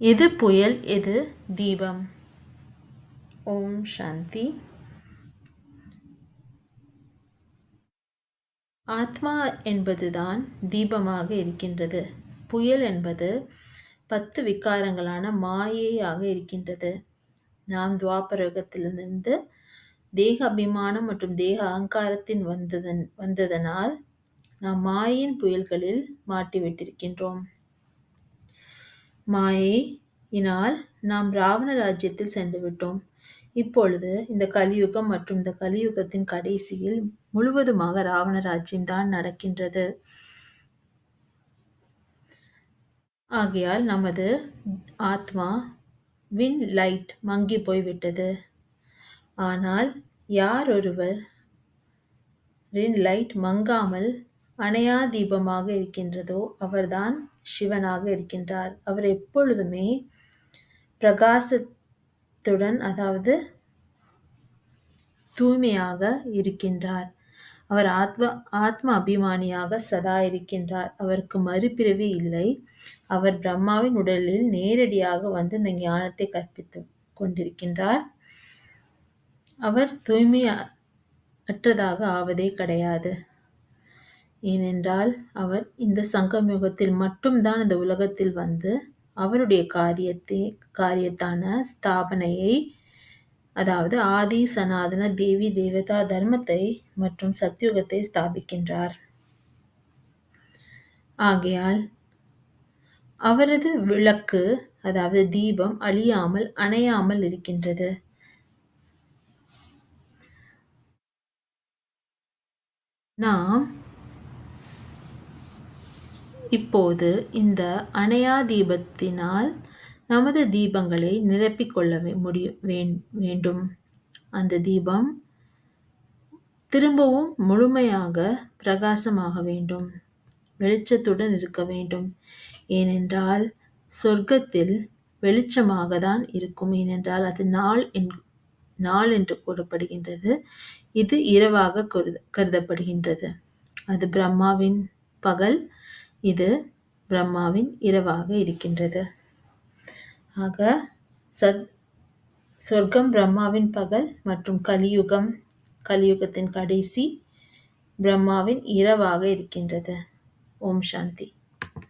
எது புயல், எது தீபம்? ஓம் சாந்தி. ஆத்மா என்பதுதான் தீபமாக இருக்கின்றது. புயல் என்பது 10 விகாரங்களான மாயையாக இருக்கின்றது. நாம் துவாபர யுகத்திலிருந்து தேக அபிமானம் மற்றும் தேக அகங்காரத்தின் வந்ததனால் நாம் மாயின் புயல்களில் மாட்டிவிட்டிருக்கின்றோம். மாயையினால் நாம் ராவண ராஜ்யத்தில் சென்று விட்டோம். இப்பொழுது இந்த கலியுகம் மற்றும் இந்த கலியுகத்தின் கடைசியில் முழுவதுமாக ராவண ராஜ்யம்தான் நடக்கின்றது. ஆகையால் நமது ஆத்மா லைட் மங்கி போய்விட்டது. ஆனால் யார் ஒருவர் லைட் மங்காமல் அணையா தீபமாக இருக்கின்றதோ அவர்தான் சிவனாக இருக்கின்றார். அவர் எப்பொழுதுமே பிரகாசத்துடன், அதாவது தூய்மையாக இருக்கின்றார். அவர் ஆத்ம அபிமானியாக சதா இருக்கின்றார். அவருக்கு மறுபிறவி இல்லை. அவர் பிரம்மாவின் உடலில் நேரடியாக வந்து இந்த ஞானத்தை கற்பித்துக் கொண்டிருக்கின்றார். அவர் தூய்மையற்றதாக ஆவதே கிடையாது. ஏனென்றால் அவர் இந்த சங்கமயுகத்தில் மட்டும்தான் இந்த உலகத்தில் வந்து அவருடைய காரியத்தான ஸ்தாபனையை, அதாவது ஆதி சனாதன தேவி தேவதா தர்மத்தை மற்றும் சத்யுகத்தை ஸ்தாபிக்கின்றார். ஆகையால் அவரது விளக்கு, அதாவது தீபம் அழியாமல் அணையாமல் இருக்கின்றது. நாம் இப்போது இந்த அணையா தீபத்தினால் நமது தீபங்களை நிரப்பிக்கொள்ள வேண்டும். அந்த தீபம் திரும்பவும் முழுமையாக பிரகாசமாக வேண்டும், வெளிச்சத்துடன் இருக்க வேண்டும். ஏனென்றால் சொர்க்கத்தில் வெளிச்சமாக தான் இருக்கும். ஏனென்றால் அது நாள் என்று கூறப்படுகின்றது. இது இரவாக கருதப்படுகின்றது. அது பிரம்மாவின் பகல், இது பிரம்மாவின் இரவாக இருக்கின்றது. ஆக சொர்க்கம் பிரம்மாவின் பகல் மற்றும் கலியுகத்தின் கடைசி பிரம்மாவின் இரவாக இருக்கின்றது. ஓம் சாந்தி.